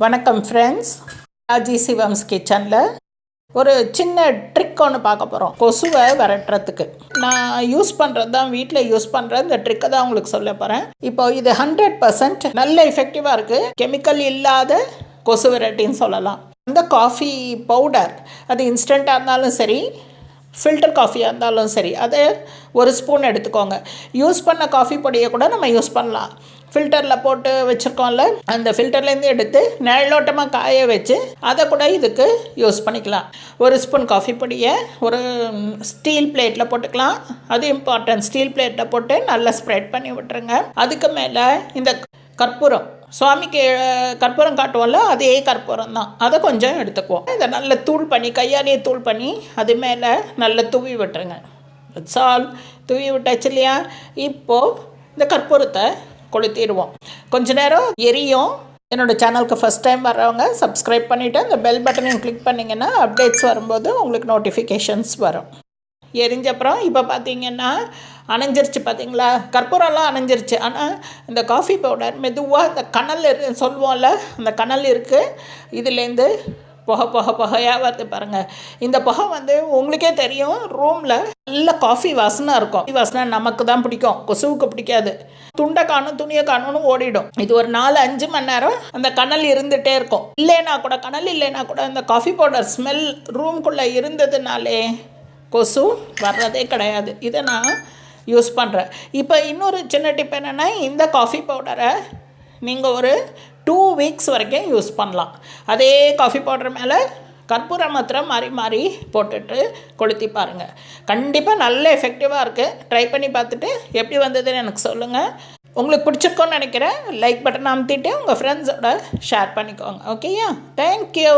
வணக்கம் ஃப்ரெண்ட்ஸ், ராஜிசிவம்ஸ் கிச்சனில் ஒரு சின்ன ட்ரிக் ஒன்று பார்க்க போகிறோம். கொசுவை விரட்டுறதுக்கு நான் யூஸ் பண்ணுறது தான், வீட்டில் யூஸ் பண்ணுற இந்த ட்ரிக்கை தான் உங்களுக்கு சொல்ல போகிறேன். இப்போ இது 100% நல்ல எஃபெக்டிவாக இருக்குது. கெமிக்கல் இல்லாத கொசு விரட்டின்னு சொல்லலாம். இந்த காஃபி பவுடர், அது இன்ஸ்டண்ட்டாக இருந்தாலும் சரி, ஃபில்டர் காஃபியாக இருந்தாலும் சரி, அதை ஒரு ஸ்பூன் எடுத்துக்கோங்க. யூஸ் பண்ண காஃபி பொடியை கூட நம்ம யூஸ் பண்ணலாம். ஃபில்டரில் போட்டு வச்சுருக்கோம்ல, அந்த ஃபில்டர்லேருந்து எடுத்து நிழலோட்டமாக காய வச்சு அதை கூட இதுக்கு யூஸ் பண்ணிக்கலாம். ஒரு ஸ்பூன் காஃபி பொடியை ஒரு ஸ்டீல் பிளேட்டில் போட்டுக்கலாம். அது இம்பார்ட்டன்ட். ஸ்டீல் பிளேட்டில் போட்டு நல்லா ஸ்ப்ரெட் பண்ணி விட்டுருங்க. அதுக்கு மேலே இந்த கற்பூரம், சுவாமிக்கு கற்பூரம் காட்டுவோம்ல, அதே கற்பூரம் தான், அதை கொஞ்சம் எடுத்துக்குவோம். இதை நல்லா தூள் பண்ணி, கையாலேயே தூள் பண்ணி அது மேலே நல்லா தூவி விட்டுருங்க. சால் தூவி விட்டாச்சு இல்லையா? இப்போது இந்த கற்பூரத்தை கொளுத்திடுவோம். கொஞ்ச நேரம் எரியும். என்னோடய சேனலுக்கு ஃபஸ்ட் டைம் வர்றவங்க சப்ஸ்கிரைப் பண்ணிவிட்டு அந்த பெல் பட்டனையும் கிளிக் பண்ணிங்கன்னா அப்டேட்ஸ் வரும்போது உங்களுக்கு நோட்டிஃபிகேஷன்ஸ் வரும். எரிஞ்சப்புறம் இப்போ பார்த்தீங்கன்னா அணைஞ்சிருச்சு. பார்த்தீங்களா? கற்பூரம்லாம் அணைஞ்சிருச்சு. ஆனால் இந்த காஃபி பவுடர் மெதுவாக இந்த கனல் சொல்லுவோம்ல, அந்த கனல் இருக்குது. இதுலேருந்து புகையாக வருது பாருங்கள். இந்த புகை உங்களுக்கே தெரியும், ரூமில் நல்ல காஃபி வாசனை இருக்கும். காஃபி வாசனை நமக்கு தான் பிடிக்கும், கொசுவுக்கு பிடிக்காது. துண்டை காணும், துணியை காணும்னு ஓடிடும். இது ஒரு 4-5 மணி நேரம் அந்த கனல் இருந்துகிட்டே இருக்கும். கனல் இல்லைன்னா கூட இந்த காஃபி பவுடர் ஸ்மெல் ரூம்குள்ளே இருந்ததுனாலே கொசு வர்றதே கிடையாது. இதை நான் யூஸ் பண்ணுறேன். இப்போ இன்னொரு சின்ன டிப் என்னென்னா, இந்த காஃபி பவுடரை நீங்கள் ஒரு 2 வீக்ஸ் வரைக்கும் யூஸ் பண்ணலாம். அதே காஃபி பவுடர் மேலே கற்பூரம் மாத்திரம் மாறி மாறி போட்டுட்டு கொளுத்தி பாருங்கள். கண்டிப்பாக நல்ல எஃபெக்டிவாக இருக்குது. ட்ரை பண்ணி பார்த்துட்டு எப்படி வந்ததுன்னு எனக்கு சொல்லுங்கள். உங்களுக்கு பிடிச்சிருக்கோன்னு நினைக்கிறேன். லைக் பட்டன் அமுத்திட்டு உங்கள் ஃப்ரெண்ட்ஸோட ஷேர் பண்ணிக்கோங்க. ஓகேயா? தேங்க்யூ.